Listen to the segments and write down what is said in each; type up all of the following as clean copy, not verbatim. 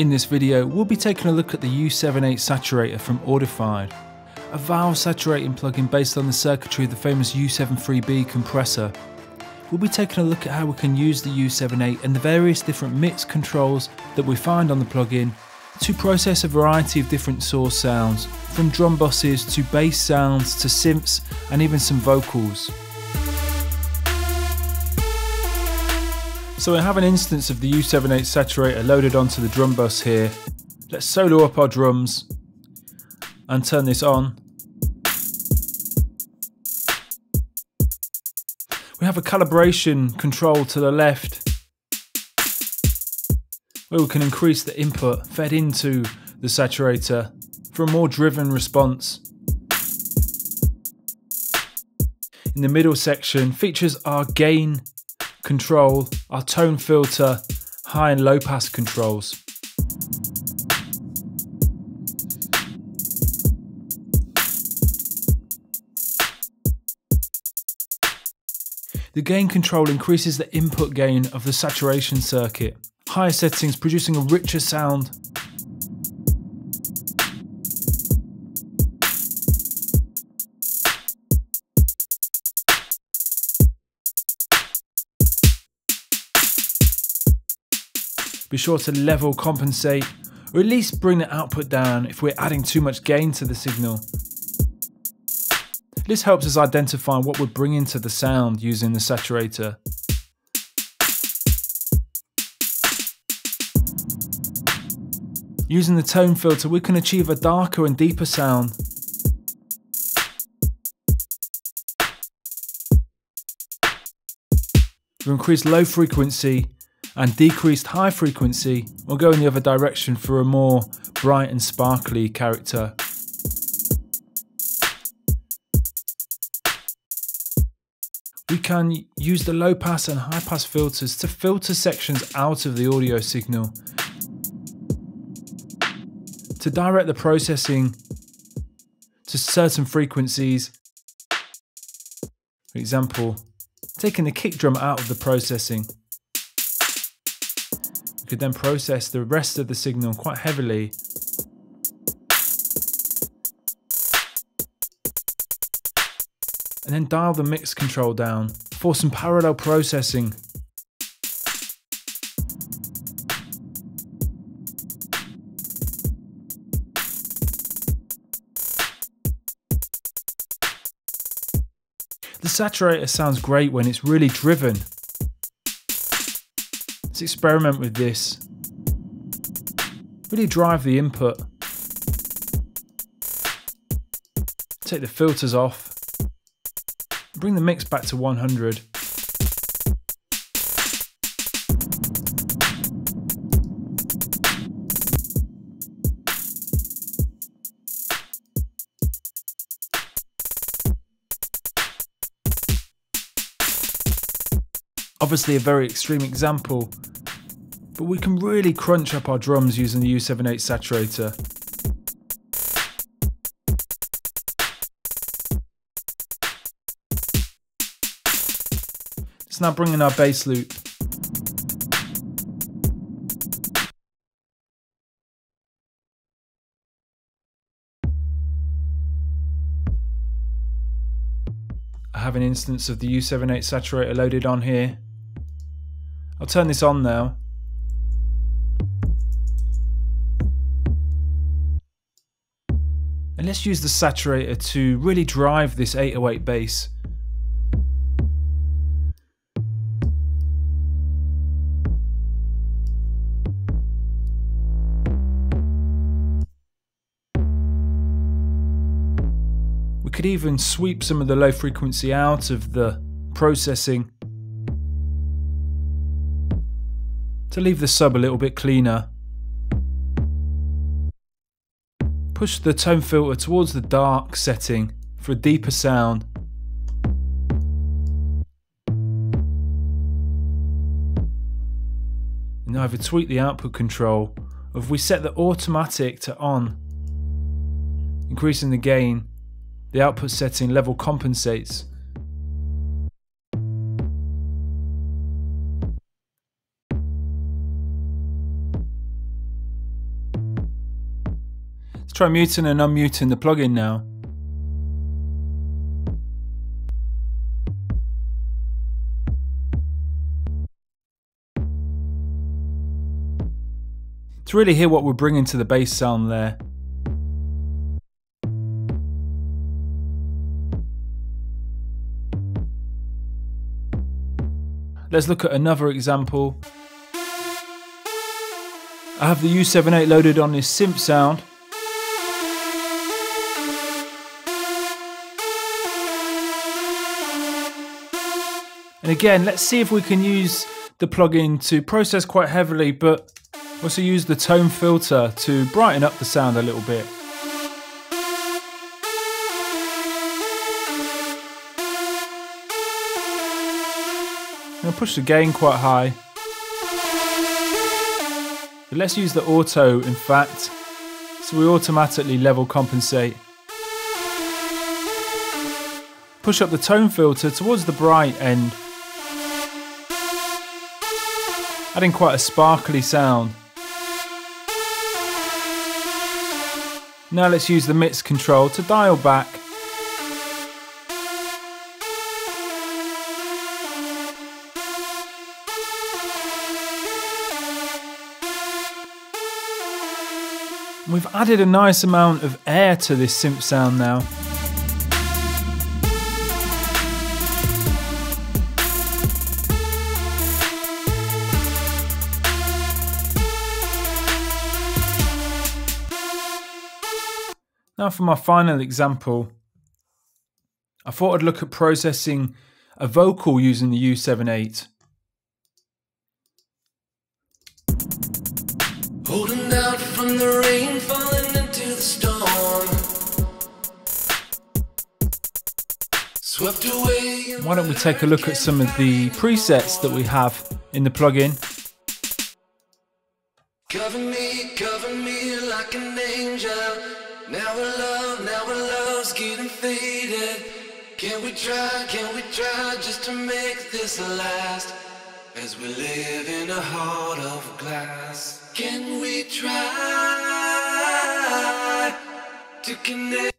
In this video, we'll be taking a look at the U78 Saturator from Audified, a valve saturating plugin based on the circuitry of the famous U73b Compressor. We'll be taking a look at how we can use the U78 and the various different mix controls that we find on the plugin to process a variety of different source sounds, from drum buses to bass sounds to synths and even some vocals. So I have an instance of the U78 Saturator loaded onto the drum bus here. Let's solo up our drums and turn this on. We have a calibration control to the left where we can increase the input fed into the saturator for a more driven response. In the middle section features our gain control, our tone filter, high and low pass controls. The gain control increases the input gain of the saturation circuit. Higher settings producing a richer sound. Be sure to level compensate, or at least bring the output down if we're adding too much gain to the signal. This helps us identify what we're bringing to the sound using the saturator. Using the tone filter, we can achieve a darker and deeper sound. For increased low frequency and decreased high frequency, we'll go in the other direction for a more bright and sparkly character. We can use the low pass and high pass filters to filter sections out of the audio signal, to direct the processing to certain frequencies. For example, taking the kick drum out of the processing. We could then process the rest of the signal quite heavily. And then dial the mix control down for some parallel processing. The saturator sounds great when it's really driven. Let's experiment with this. Really drive the input. Take the filters off. Bring the mix back to 100. Obviously a very extreme example, but we can really crunch up our drums using the U78 Saturator. Let's now bring in our bass loop. I have an instance of the U78 Saturator loaded on here. I'll turn this on now. And let's use the saturator to really drive this 808 bass. We could even sweep some of the low frequency out of the processing to leave the sub a little bit cleaner. Push the tone filter towards the dark setting for a deeper sound. And either tweak the output control, or if we set the automatic to on, increasing the gain, the output setting level compensates. Let's try muting and unmuting the plugin now. To really hear what we're bringing to the bass sound there. Let's look at another example. I have the U78 loaded on this synth sound. And again, let's see if we can use the plugin to process quite heavily, but also use the tone filter to brighten up the sound a little bit. I'm going to push the gain quite high. But let's use the auto, in fact, so we automatically level compensate. Push up the tone filter towards the bright end, adding quite a sparkly sound. Now let's use the mix control to dial back. We've added a nice amount of air to this synth sound now. Now for my final example, I thought I'd look at processing a vocal using the U78. Holding out from the rain, falling into the storm. Swept away. Why don't we take a look at some of the presets that we have in the plugin. Cover me like an angel. Now our love's getting faded. Can we try just to make this last? As we live in a heart of glass. Can we try to connect?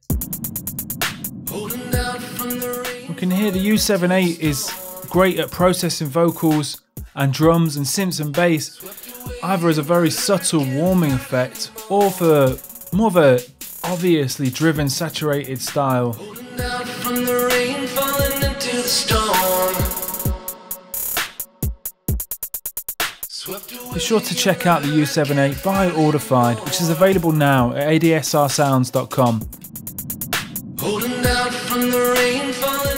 Holding out from the rain. We can hear the U78 is great at processing vocals and drums and synths and bass, either as a very subtle warming effect or for more of a obviously driven saturated style. Holding out from the rain, falling into the storm. Be sure to check out the U78 by Audified, which is available now at ADSRsounds.com. Holding out from the rain, falling